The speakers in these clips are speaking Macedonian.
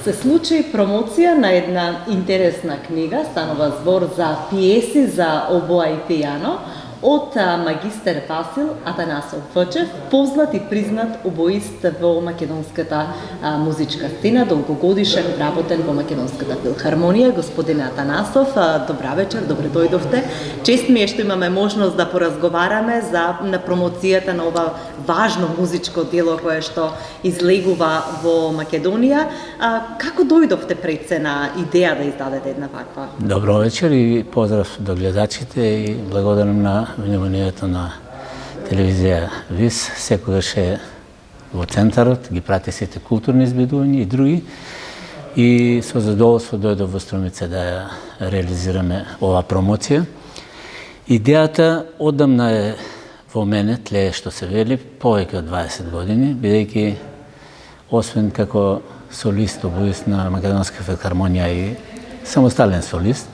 Се случи промоција на една интересна книга, станува збор за пиеси за обоа и пијано, од магистер Васил Атанасов Вчев, познат и признат обоист во македонската музичка сцена, долгогодишен вработен во Македонската филхармонија. Господине Атанасов, добра вечер, добре дојдовте. Чест ми е што имаме можност да поразговараме на промоцијата на ова важно музичко дело кое што излегува во Македонија. Како дојдовте пред се на идеја да издадете една ваква? Добро вечер и поздрав до гледачите и благодарам на вниманието на телевизија ВИС. Секогаш е во центарот, ги прати сите културни избедувања и други. И со задоволство дојдов во Струмица да ја реализираме ова промоција. Идејата одамна е во мене, тлее што се вели, повеќе од 20 години, бидејќи освен како солист, обоист на Македонска филхармонија и самостален солист,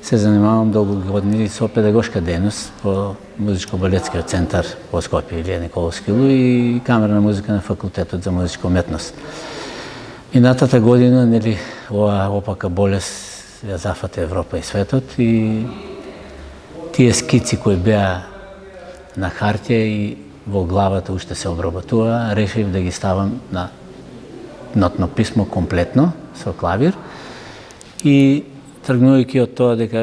се занимавам долго години со педагошка дејност по музичко-балетскиот центар во Скопје Илија Николовски Лу и камерна музика на факултетот за музичка уметност. Минатата година, нели, ова опака болест ја зафата Европа и светот и тие скици кои беа на хартија и во главата уште се обработува, решив да ги ставам на нотно писмо комплетно со клавир и тргнувајќи од тоа дека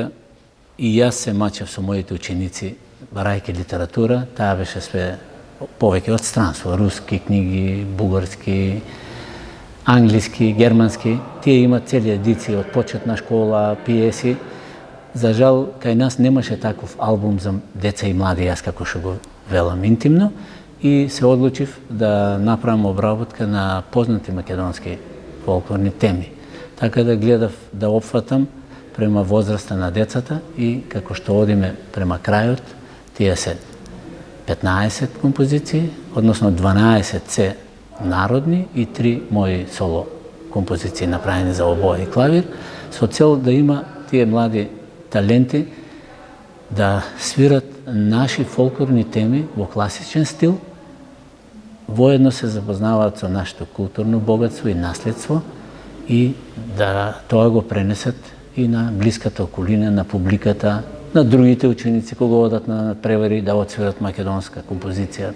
и јас се мачев со моите ученици, барајќи литература, таа беше све повеќе од странство, руски книги, бугарски, англиски, германски, тие имат цели едици од почетна школа, пиеси. За жал, кај нас немаше таков албум за деца и млади, јас како што го велам интимно, и се одлучив да направам обработка на познати македонски фолклорни теми. Така да гледав да опфатам према возраста на децата и како што одиме према крајот, тие се 15 композиции, односно 12 се народни и 3 мои соло композиции направени за обоа и клавир, со цел да има тие млади таленти да свират наши фолклорни теми во класичен стил, воедно се запознаваат со нашето културно богатство и наследство и да тоа го пренесат и на блиската околина, на публиката, на другите ученици кога одат на превари да отсвират македонска композиција.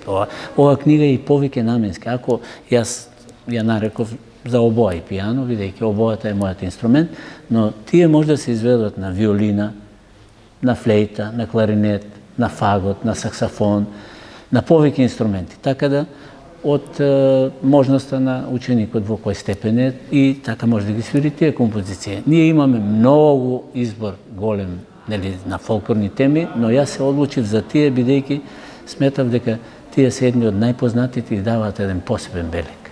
Ова книга е и повеќе наменска. Ако јас ја нареков за обоа и пијано, бидејќи обоата е мојот инструмент, но тие може да се изведат на виолина, на флейта, на кларинет, на фагот, на саксофон, на повеќе инструменти. Така да од можноста на ученикот во кој степен е и така може да ги свири тие композиции. Ние имаме многу избор голем, нели, на фолклорни теми, но јас се одлучив за тие бидејќи сметав дека тие се едни од најпознатите и даваат еден посебен белег.